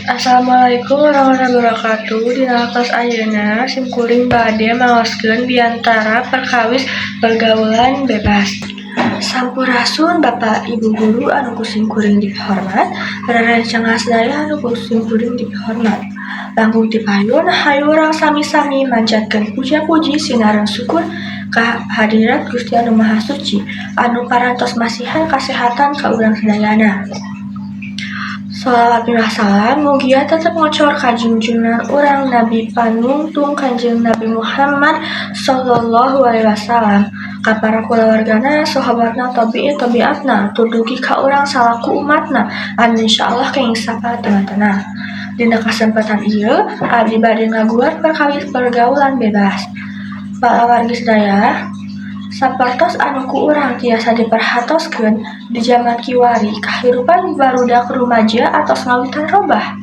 Assalamualaikum warahmatullahi wabarakatuh. Dina kelas ayeuna simkuring bade maoskeun biantara perkawis pergaulan bebas. Sampurasun Bapak Ibu guru anu kusimkuring dipahormat, rerencangan sadaya anu kusimkuring dipahormat. Langkung ti payun hayu urang sami-sami manjatkeun puja-puji sinaran syukur ka hadirat Gusti Anu Maha Suci anu parantos masihan kasehatan ka urang sadayana. Sholawat miwah salam mugia tetep ngocor ka junjungan urang Nabi panungtung Kanjeng Nabi Muhammad sallallahu alaihi wasallam, ka para kulawargana, sahabatna, tabi'atna, dugi ka urang salaku umatna anu insyaallah kenging sapa teman-teman. Dina kasempatan ieu abdi bade ngaguar perkawis pergaulan bebas. Para wargi sadaya, sapertos anu ku urang tiasa diperhatoskeun di jaman kiwari kahirupan barudak rumaja atos ngawitan robah.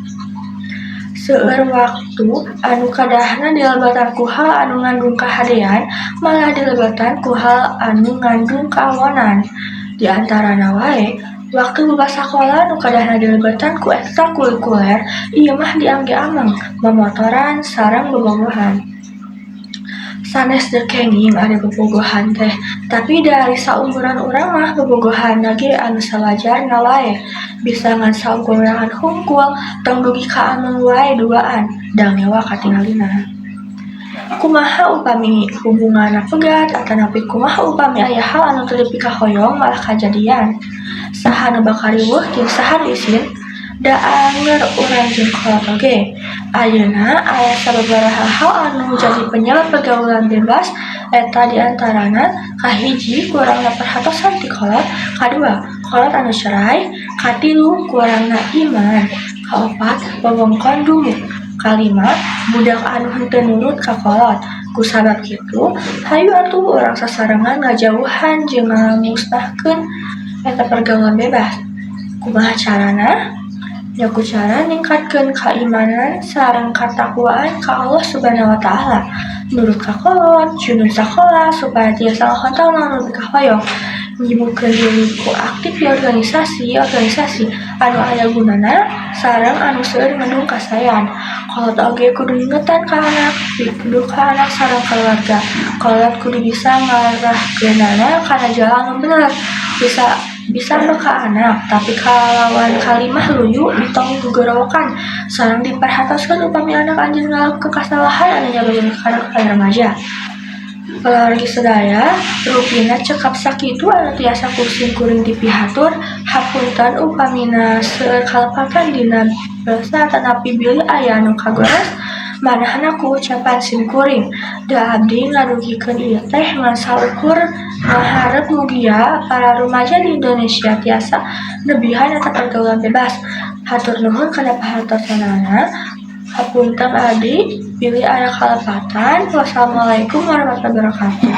Seueur waktu anu kadahna dilebatan ku hal anu ngandung kahadean malah dilebatan ku hal anu ngandung kaawonan. Di antarana wae waktu buka sakola anu kadahna dilebatan ku ekstrakurikuler ieu mah diangge ameng, memotoran sareng bobogohan. Sanes dekenging ada bobogohan teh, tapi dari saumuran urang mah bobogohanna ge anu sawajarna wae. Bisa ngan saukurangan hungkul, tong dugi ka anu wae duaan, da ngewa katingalina. Kumaha upami hubunganna pegat atanapi kumaha upami aya hal anu teu dipikahoyong malah kajadian. Saha nu bakal riweuh jeung saha nu isin? Da anger urang jeung kolot oge. Ayeuna aya sababaraha hal anu jadi penyebab pergaulan bebas, eta diantarana kahiji kurangna perhatosan ti kolot, kadua kolot anu cerai, katilu kurangna iman, kaopat wewengkon dumuk, kalima budak anu henteu nurut ka kolot. Kusabab kitu, hayu atuh urang sasarengan ngajauhan jeung ngamusnahkeun eta pergaulan bebas. Kumaha carana? Ya ku cara ningkatkeun keimanan sareng katakwaan ka Allah Subhanahu wa taala. Nurut ka kolot, junun sakola supaya tiasa ngahontal anu pikahoyong. Nyibukkeun diri ku aktif di organisasi anu aya gunana sareng anu seueur ngandung kasayan. Kolot oge kudu ingetan ka anak, sareng keluarga. Kolot kudu bisa ngarahkeunana kana jalan anu bener. Bisa ka anak, tapi kalawan kalimah luyu ditong gugorowokan sareng diperhatoskeun upami anak anjeun ngalakukeun kasalahan anu nyabageun kana remaja. Palargi sadaya, rupina cekap sakitu anu tiasa kuring dipihatur, hapunten upamina seueur kalepatan dina basa atanapi bilih aya anu kagores, manahna ku ucapan simkuring. Da abdi ngadugikeun ieu teh ngan saukur ngaharep mugia para rumaja di Indonesia tiasa nebihan eta pergaulan bebas. Hatur nuhun kana pahartosanana. Hapunten abdi bilih aya kalepatan. Wassalamualaikum warahmatullahi wabarakatuh.